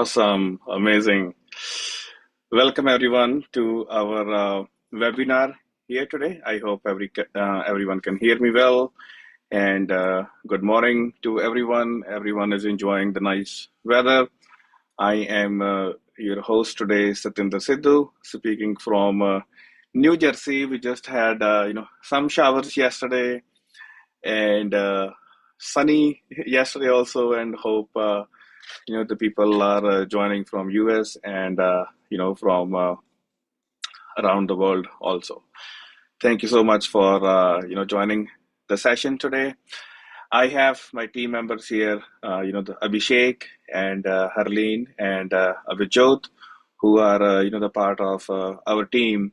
Awesome, amazing. Welcome everyone to our webinar here today. I hope everyone can hear me well. And good morning to everyone. Everyone is enjoying the nice weather. I am your host today, Satyendra Sidhu, speaking from New Jersey. We just had some showers yesterday and sunny yesterday also, and hope the people are joining from US and from around the world also. Thank you so much for joining the session today. I have my team members here, the Abhishek and Harleen and Avijot, who are the part of our team.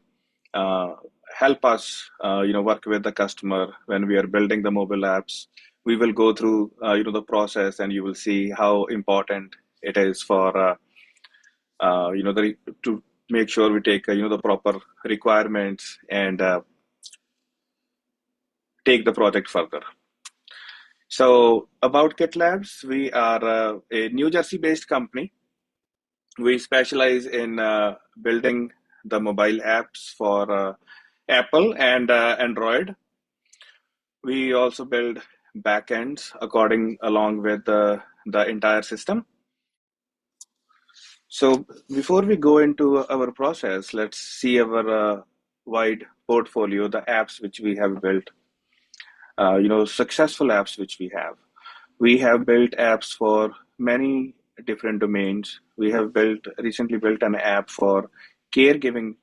Help us work with the customer when we are building the mobile apps. We will go through the process, and you will see how important it is for to make sure we take the proper requirements and take the project further. So about KITLabs, we are a New Jersey-based company. We specialize in building the mobile apps for Apple and Android. We also build backends along with the entire system. So before we go into our process, let's see our wide portfolio, the apps which we have built, successful apps which we have. We have built apps for many different domains. We have recently built an app for caregiving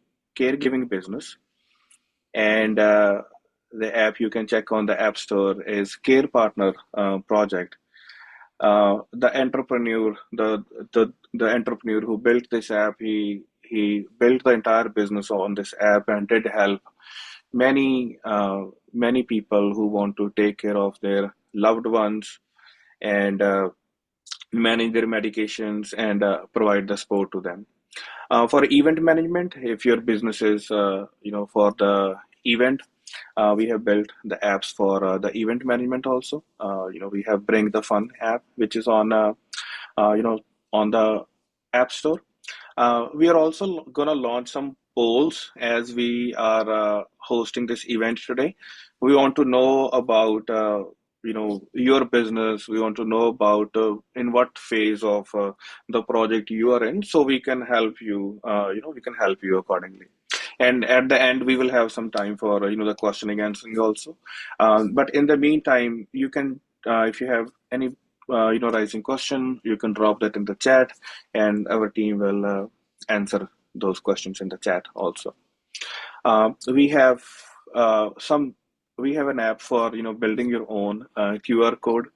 business, and the app you can check on the App Store is Care Partner project. The entrepreneur who built this app, he built the entire business on this app and did help many people who want to take care of their loved ones and manage their medications and provide the support to them. For event management, if your business is for the event, we have built the apps for the event management also. We have Bring the Fun app, which is on on the App Store. We are also gonna launch some polls as we are hosting this event today. We want to know about your business. We want to know about in what phase of the project you are in, so we can help you. We can help you accordingly. And at the end, we will have some time for the questioning answering also. But in the meantime, you can if you have any rising question, you can drop that in the chat, and our team will answer those questions in the chat also. We have an app for building your own QR code.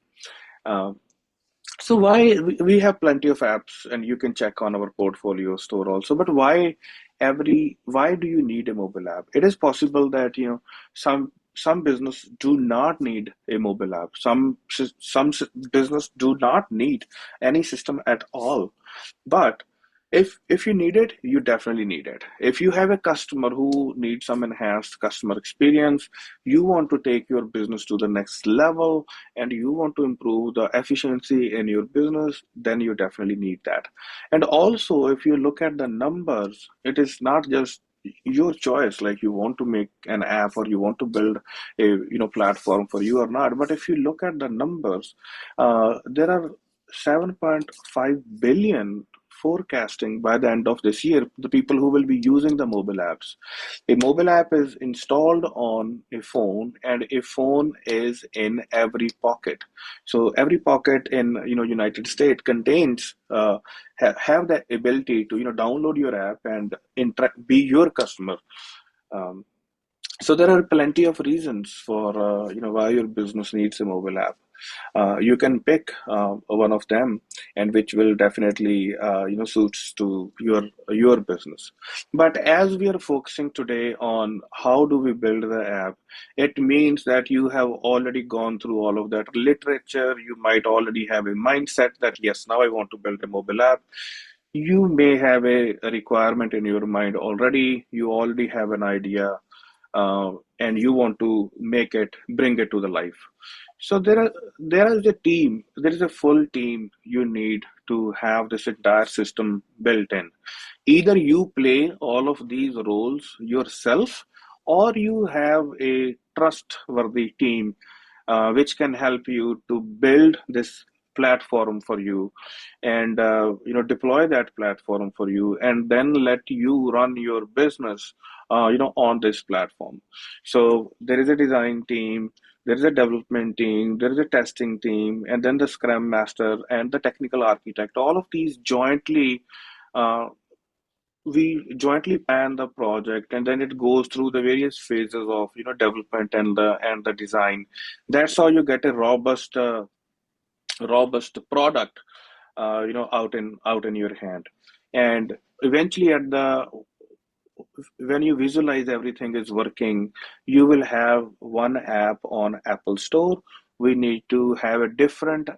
So we have plenty of apps, and you can check on our portfolio store also. But why do you need a mobile app? It is possible that some business do not need a mobile app. Some business do not need any system at all. But if you need it, you definitely need it. If you have a customer who needs some enhanced customer experience, you want to take your business to the next level, and you want to improve the efficiency in your business, then you definitely need that. And also, if you look at the numbers, it is not just your choice, like you want to make an app or you want to build a platform for you or not. But if you look at the numbers, there are 7.5 billion forecasting by the end of this year, the people who will be using the mobile apps. A mobile app is installed on a phone, and a phone is in every pocket. So every pocket in United States contains have the ability to download your app and be your customer. So there are plenty of reasons for why your business needs a mobile app. You can pick one of them, and which will definitely suits to your business. But as we are focusing today on how do we build the app, it means that you have already gone through all of that literature. You might already have a mindset that yes, now I want to build a mobile app. You may have a requirement in your mind already. You already have an idea. and you want to bring it to the life. So there is a team, there is a full team you need to have this entire system built in. Either you play all of these roles yourself, or you have a trustworthy team which can help you to build this platform for you, and deploy that platform for you, and then let you run your business on this platform. So there is a design team, there is a development team, there is a testing team, and then the scrum master and the technical architect. All of these jointly uh, we jointly plan the project, and then it goes through the various phases of development and the design. That's how you get a robust product out in your hand. And eventually, at the when you visualize everything is working, you will have one app on Apple Store. We need to have a different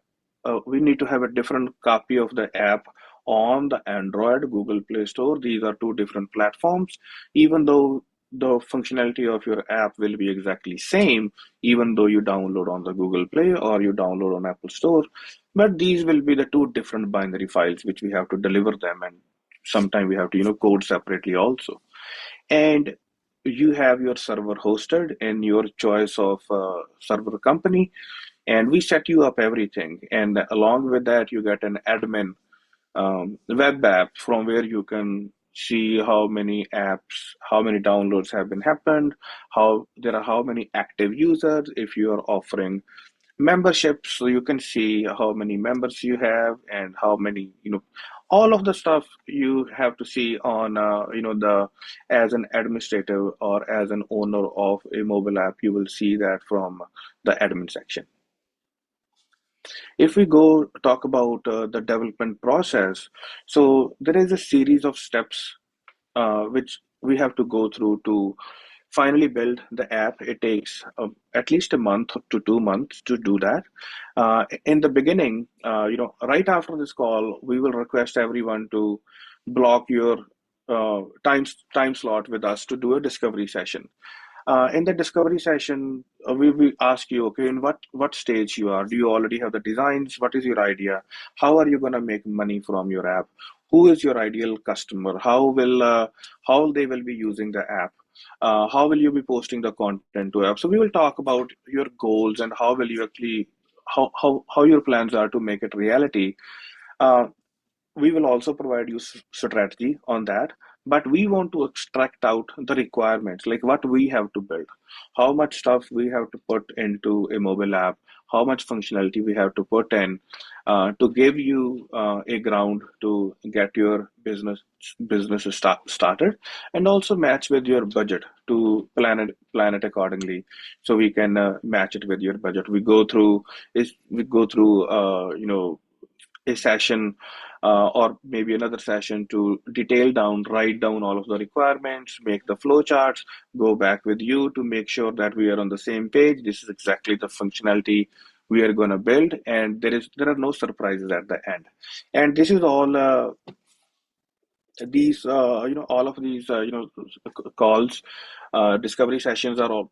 copy of the app on the Android Google Play Store. These are two different platforms, even though the functionality of your app will be exactly same, even though you download on the Google Play or you download on Apple Store. But these will be the two different binary files which we have to deliver them, and sometimes we have to code separately also. And you have your server hosted in your choice of server company, and we set you up everything. And along with that, you get an admin web app from where you can see how many apps, how many downloads have been happened, how many active users. If you are offering memberships, so you can see how many members you have and how many, all of the stuff you have to see on the as an administrator or as an owner of a mobile app. You will see that from the admin section. If we go talk about the development process, so there is a series of steps which we have to go through to finally build the app. It takes at least a month to 2 months to do that. In the beginning, right after this call, we will request everyone to block your time slot with us to do a discovery session. In the discovery session, we will ask you, okay, in what stage you are? Do you already have the designs? What is your idea? How are you going to make money from your app? Who is your ideal customer? How they will be using the app? How will you be posting the content to app? So we will talk about your goals and how will you actually how your plans are to make it reality. Uh, we will also provide you strategy on that, but we want to extract out the requirements, like what we have to build, how much stuff we have to put into a mobile app, how much functionality we have to put in to give you a ground to get your started, and also match with your budget to plan it accordingly, so we can match it with your budget. We go through a session or maybe another session to write down all of the requirements, make the flow charts, go back with you to make sure that we are on the same page. This is exactly the functionality we are going to build, and there are no surprises at the end. And this is all these all of these calls, discovery sessions are all,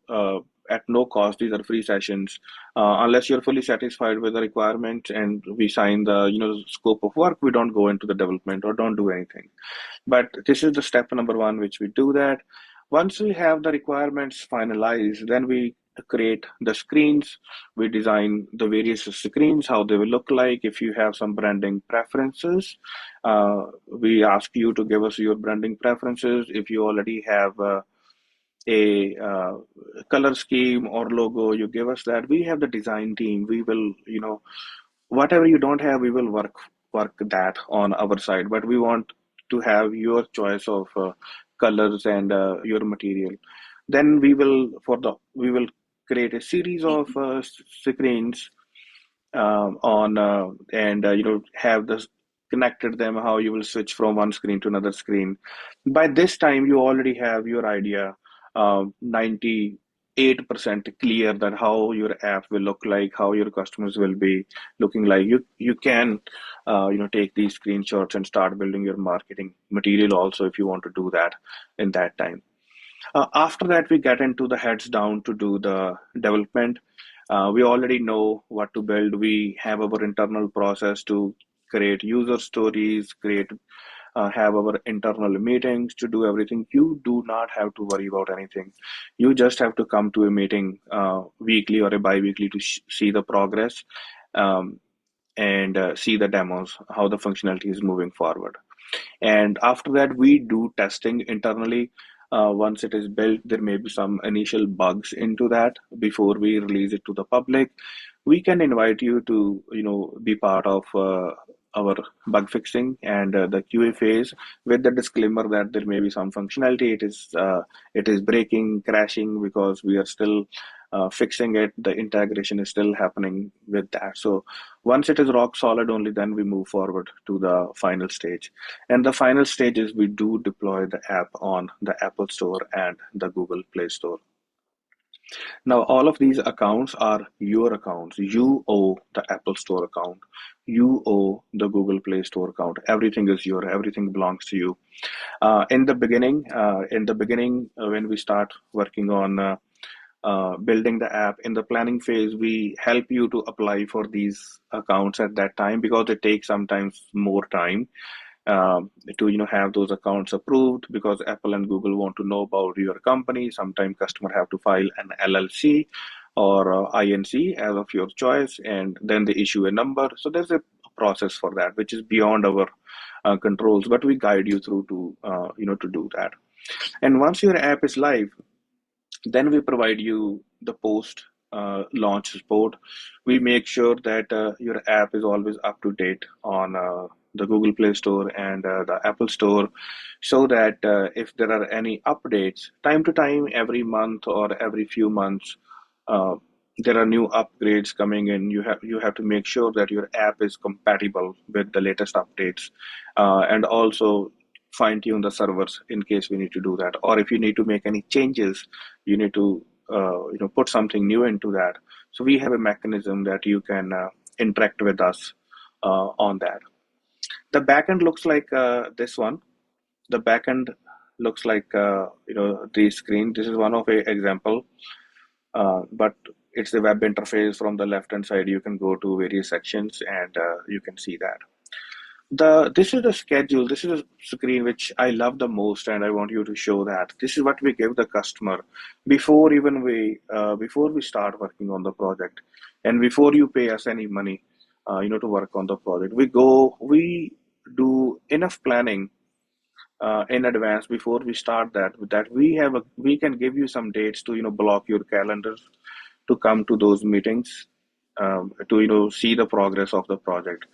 at no cost. These are free sessions unless you're fully satisfied with the requirement and we sign the scope of work. We don't go into the development or don't do anything. But this is the step number one, which we do that. Once we have the requirements finalized, then we create the screens. We design the various screens, how they will look like. If you have some branding preferences, we ask you to give us your branding preferences. If you already have a color scheme or logo, you give us that. We have the design team. We will, whatever you don't have, we will work that on our side. But we want to have your choice of colors and your material. Then we will create a series of screens on and have this connected them, how you will switch from one screen to another screen. By this time you already have your idea 98% clear that how your app will look like, how your customers will be looking like. You can take these screenshots and start building your marketing material also, if you want to do that in that time. After that, we get into the heads down to do the development. We already know what to build. We have our internal process to create user stories, have our internal meetings to do everything. You do not have to worry about anything. You just have to come to a meeting weekly or a bi-weekly to see the progress, um, and see the demos, how the functionality is moving forward. And after that, we do testing internally. Once it is built, there may be some initial bugs into that before we release it to the public. We can invite you to, be part of our bug fixing and the QA phase, with the disclaimer that there may be some functionality. It is breaking, crashing, because we are still fixing it. The integration is still happening with that. So once it is rock solid, only then we move forward to the final stage. And the final stage is we do deploy the app on the Apple Store and the Google Play Store. Now, all of these accounts are your accounts. You owe the Apple Store account. You owe the Google Play Store account. Everything is yours. Everything belongs to you. In the beginning, when we start working on building the app, in the planning phase, we help you to apply for these accounts at that time, because it takes sometimes more time to have those accounts approved, because Apple and Google want to know about your company. Sometimes customer have to file an LLC or INC as of your choice, and then they issue a number. So there's a process for that, which is beyond our controls, but we guide you through to do that. And once your app is live, then we provide you the post launch support. We make sure that your app is always up to date on the Google Play Store and the Apple Store, so that if there are any updates, time to time, every month or every few months, uh, there are new upgrades coming in. You have to make sure that your app is compatible with the latest updates, and also fine tune the servers in case we need to do that. Or if you need to make any changes, you need to put something new into that. So we have a mechanism that you can interact with us on that. The backend looks like this one. The backend looks like the screen. This is one of a example, but it's the web interface. From the left hand side, you can go to various sections, and you can see that. This is the schedule. This is a screen which I love the most, and I want you to show that. This is what we give the customer before we start working on the project, and before you pay us any money, to work on the project. We do enough planning in advance before we start that we can give you some dates to block your calendars to come to those meetings, to see the progress of the project.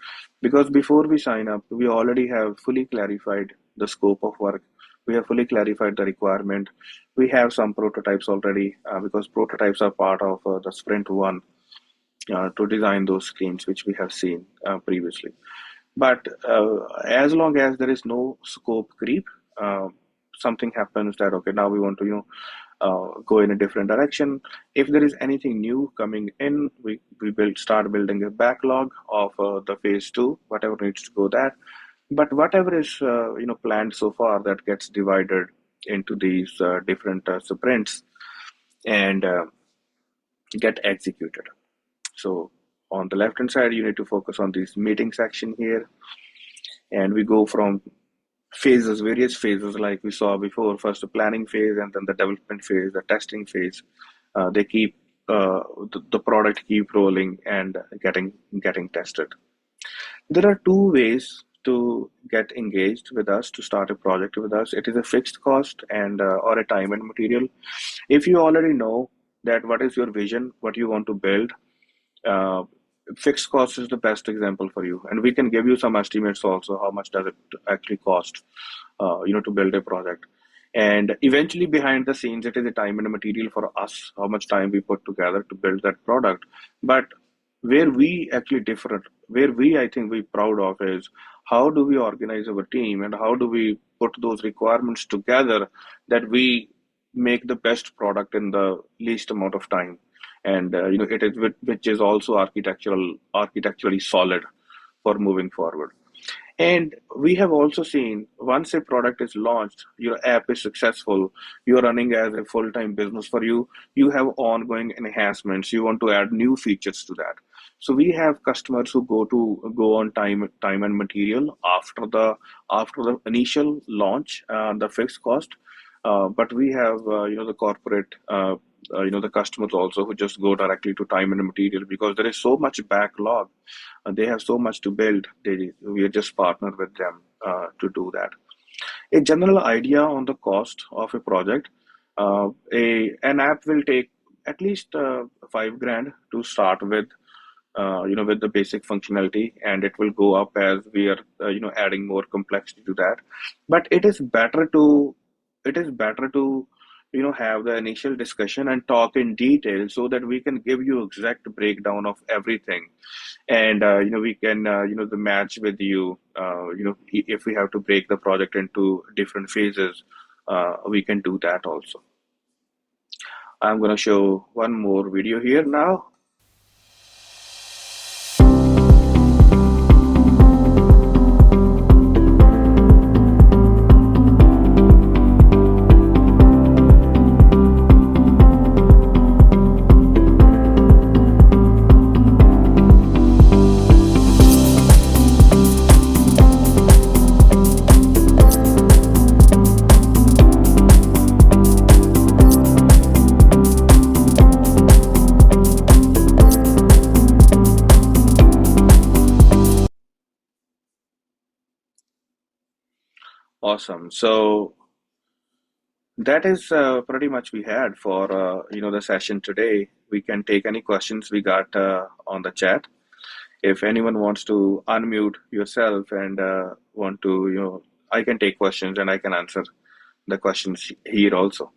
Because before we sign up, we already have fully clarified the scope of work. We have fully clarified the requirement. We have some prototypes already, because prototypes are part of the sprint one, to design those screens which we have seen previously. But as long as there is no scope creep, uh, something happens that, okay, now we want to go in a different direction. If there is anything new coming in, we start building a backlog of the phase two, whatever needs to go that. But whatever is planned so far, that gets divided into these different sprints, and get executed. So on the left hand side, you need to focus on this meeting section here, and we go from various phases like we saw before. First the planning phase, and then the development phase, the testing phase. They keep the product keep rolling and getting tested. There are two ways to get engaged with us, to start a project with us. It is a fixed cost and or a time and material. If you already know that what is your vision, what you want to build, uh, fixed cost is the best example for you, and we can give you some estimates also. How much does it actually cost, to build a project? And eventually, behind the scenes, it is a time and a material for us. How much time we put together to build that product. But where we actually differ, where we I think we proud of, is how do we organize our team, and how do we put those requirements together that we make the best product in the least amount of time. And it is which is also architecturally solid for moving forward. And we have also seen once a product is launched, your app is successful, you're running as a full-time business for you, you have ongoing enhancements, you want to add new features to that. So we have customers who go on time and material after the initial launch, the fixed cost. But we have the corporate the customers also who just go directly to time and material because there is so much backlog, they have so much to build. We are just partnered with them to do that. A general idea on the cost of a project: an app will take at least 5 grand to start with, with the basic functionality, and it will go up as we are adding more complexity to that. But it is better to have the initial discussion and talk in detail so that we can give you exact breakdown of everything, and we can the match with you, if we have to break the project into different phases, we can do that also. I'm going to show one more video here now. Awesome. So that is pretty much we had for the session today. We can take any questions we got on the chat. If anyone wants to unmute yourself and want to, I can take questions and I can answer the questions here also.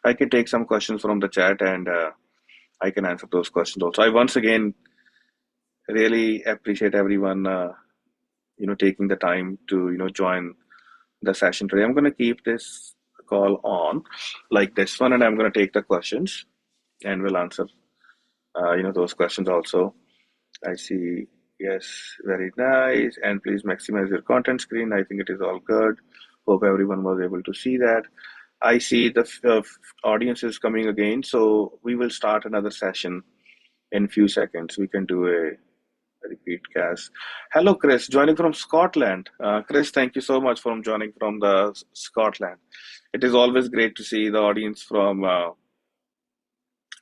I can take some questions from the chat and I can answer those questions also. I once again really appreciate everyone, taking the time to, join the session today. I'm going to keep this call on like this one, and I'm going to take the questions and we'll answer, those questions also. I see. Yes, very nice. And please maximize your content screen. I think it is all good. Hope everyone was able to see that. I see the audience is coming again, so we will start another session in few seconds. We can do a repeat cast. Hello, Chris, joining from Scotland. Chris, thank you so much for joining from the Scotland. It is always great to see the audience from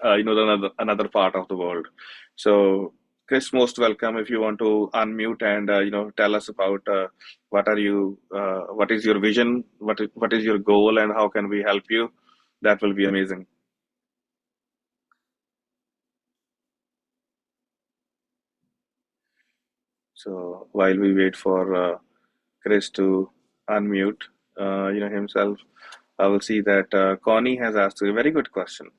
another part of the world. So, Chris, most welcome. If you want to unmute and tell us about what is your vision, what is your goal, and how can we help you, that will be amazing. So while we wait for Chris to unmute, himself, I will see that Connie has asked a very good question.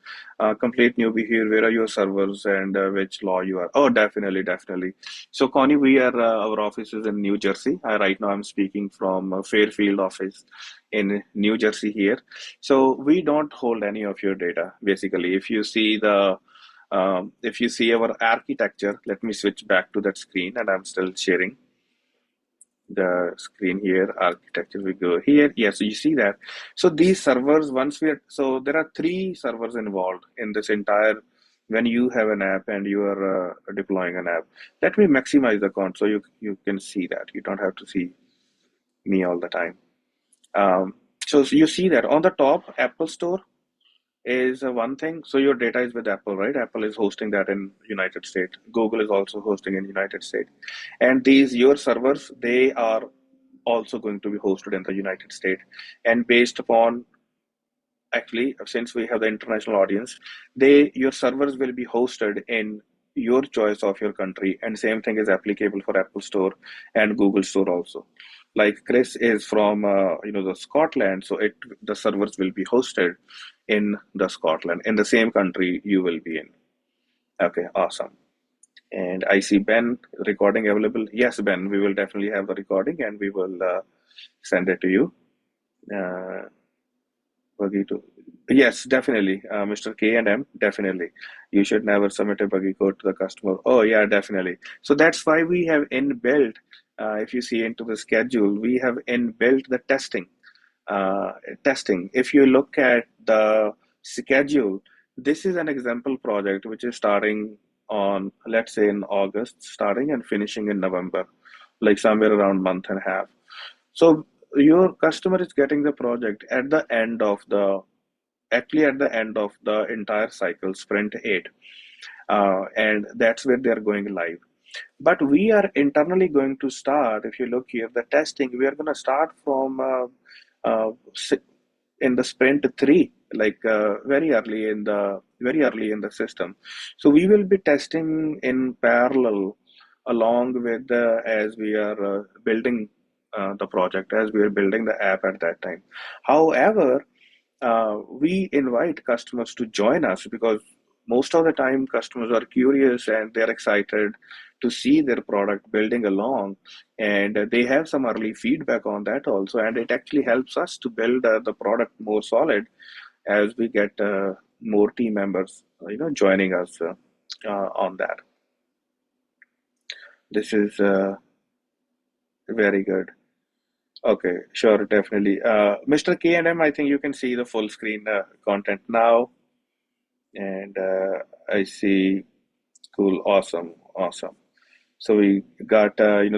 Complete newbie here. Where are your servers and which law you are? Oh, definitely, definitely. So Connie, we are our office is in New Jersey. Right now, I'm speaking from Fairfield office in New Jersey here. So we don't hold any of your data. Basically, if you see our architecture, let me switch back to that screen, and I'm still sharing the screen here. Architecture, we go here. Yes, so you see that. So these servers, so there are 3 servers involved in this entire, when you have an app and you are deploying an app. Let me maximize the count so you can see that. You don't have to see me all the time. So you see that on the top, Apple Store is one thing. So your data is with Apple, right? Apple is hosting that in United States. Google is also hosting in United States. And your servers, they are also going to be hosted in the United States. And based upon, actually, since we have the international audience, your servers will be hosted in your choice of your country. And same thing is applicable for Apple Store and Google Store also. Like Chris is from the Scotland, so the servers will be hosted in the Scotland, in the same country you will be in. Okay, awesome. And I see Ben recording available. Yes, Ben, we will definitely have the recording and we will send it to you. Buggy to yes, definitely, Mr. K and M, definitely. You should never submit a buggy code to the customer. Oh yeah, definitely. So that's why we have inbuilt. If you see into the schedule, we have inbuilt the uh, testing. If you look at the schedule, this is an example project which is starting on, let's say, in August, starting and finishing in November, like somewhere around month and a half. So your customer is getting the project at the end of the actually at the end of the entire cycle, sprint 8, and that's where they're going live. But we are internally going to start, if you look here, the testing, we are going to start from uh, in the sprint 3, like very early in the system. So we will be testing in parallel along with as we are building the project, as we are building the app at that time. However, we invite customers to join us because most of the time customers are curious and they're excited to see their product building along, and they have some early feedback on that also, and it actually helps us to build the product more solid as we get more team members joining us on that. This is very good. Okay, sure, definitely. Mr. K and M, I think you can see the full screen content now. And I see, cool, awesome, awesome. So we got the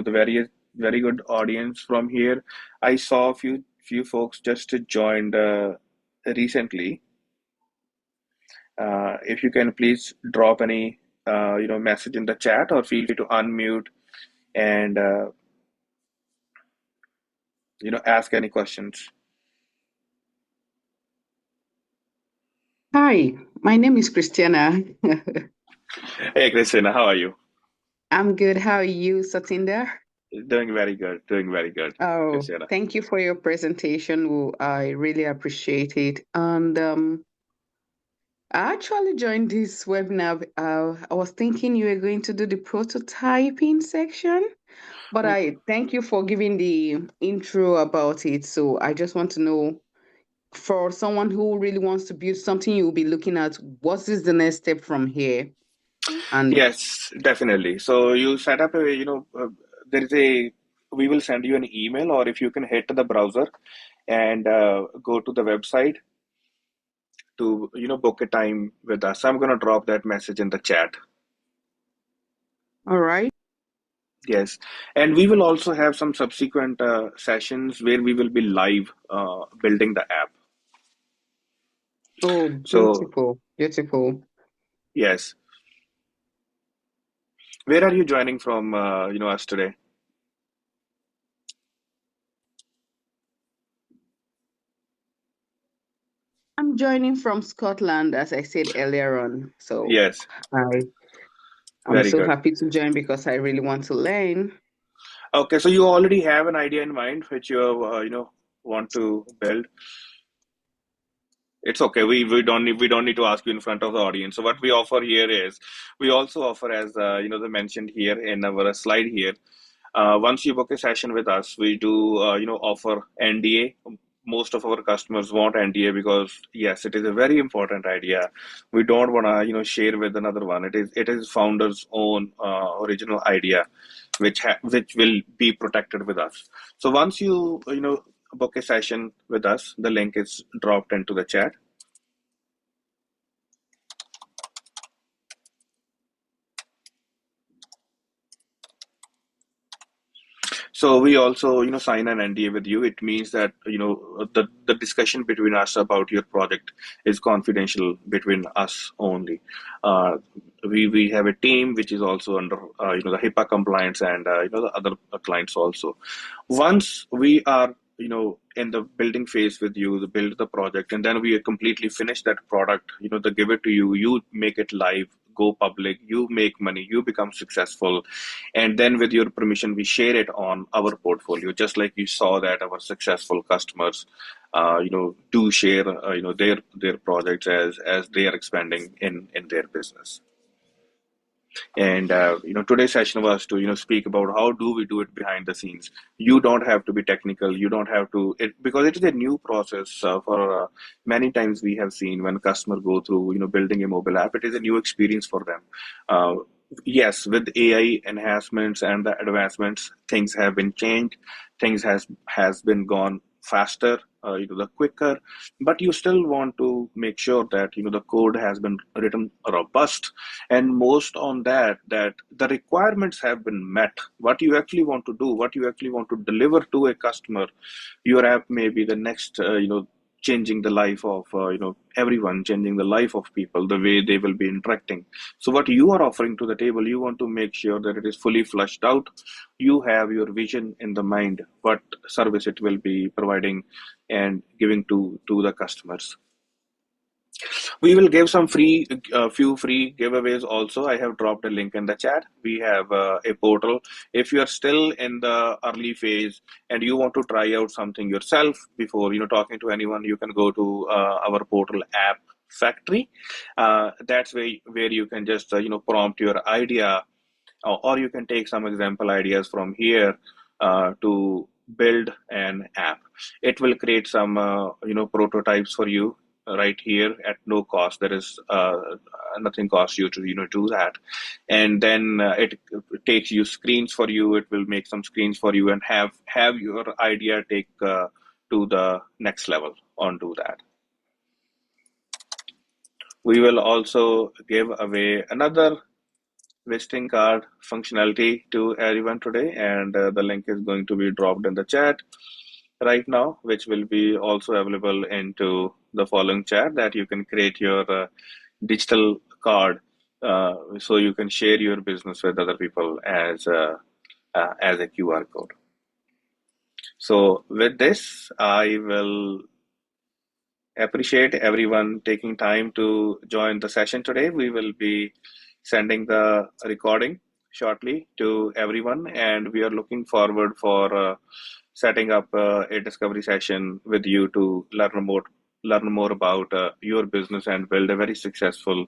very good audience from here. I saw a few folks just joined recently. If you can please drop any message in the chat, or feel free to unmute and ask any questions. Hi, my name is Christiana. Hey Christina, how are you? I'm good. How are you, Satinder? Doing very good, doing very good, Oh, Christina. thank you for your presentation. I really appreciate it. And I actually joined this webinar. I was thinking you were going to do the prototyping section, but I thank you for giving the intro about it. So I just want to know, for someone who really wants to build something, you'll be looking at what is the next step from here. And Yes, definitely. So you set up there is a, we will send you an email, or if you can hit the browser and go to the website to, book a time with us. I'm going to drop that message in the chat. all right. Yes. And we will also have some subsequent sessions where we will be live building the app. Oh, So, beautiful, beautiful. yes. Where are you joining from, us today? I'm joining from Scotland, as I said earlier on. So Yes. I I'm Very so good. happy to join because I really want to learn. Okay, so you already have an idea in mind which you, want to build. It's okay. We don't need to ask you in front of the audience. So what we offer here is, we also offer, as they mentioned here in our slide here. Once you book a session with us, we do offer NDA. Most of our customers want NDA because yes, it is a very important idea. We don't want to share with another one. It is founder's own original idea, which will be protected with us. So once you book a session with us, the link is dropped into the chat. So we also, sign an NDA with you. It means that, the discussion between us about your project is confidential between us only. Uh, we have a team which is also under, the HIPAA compliance, and, the other clients also. Once we are, in the building phase with you, the build the project, and then we completely finish that product, they give it to you, you make it live, go public, you make money, you become successful, and then with your permission we share it on our portfolio, just like you saw that our successful customers do share their projects as they are expanding in their business. And today's session was to speak about how do we do it behind the scenes. You don't have to be technical. You don't have to because it is a new process for many times we have seen when customer go through building a mobile app. It is a new experience for them. Uh, yes, with AI enhancements and the advancements, things have been changed. Things has been gone faster, the quicker, but you still want to make sure that the code has been written robust, and most on that the requirements have been met. What you actually want to do, what you actually want to deliver to a customer, your app may be the next changing the life of everyone, changing the life of people, the way they will be interacting. So what you are offering to the table, you want to make sure that it is fully flushed out. You have your vision in the mind, what service it will be providing and giving to the customers. We will give some free, few free giveaways also. I have dropped a link in the chat. We have a portal. If you are still in the early phase and you want to try out something yourself before talking to anyone, you can go to our portal app factory. That's where you can just prompt your idea, or you can take some example ideas from here to build an app. It will create some prototypes for you right here at no cost. There is nothing costs you to do that, and then it takes you screens for you. It will make some screens for you and have your idea take to the next level onto that. We will also give away another visiting card functionality to everyone today, and the link is going to be dropped in the chat right now, which will be also available into the following chat, that you can create your digital card so you can share your business with other people as a QR code. So with this, I will appreciate everyone taking time to join the session today. We will be sending the recording shortly to everyone, and we are looking forward for setting up a discovery session with you to learn more about your business and build a very successful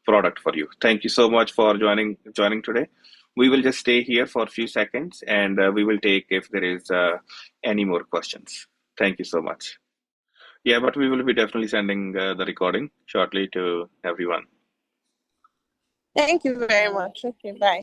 product for you. Thank you so much for joining today. We will just stay here for a few seconds, and we will take if there is any more questions. Thank you so much. Yeah, but we will be definitely sending the recording shortly to everyone. Thank you very much. Okay, bye.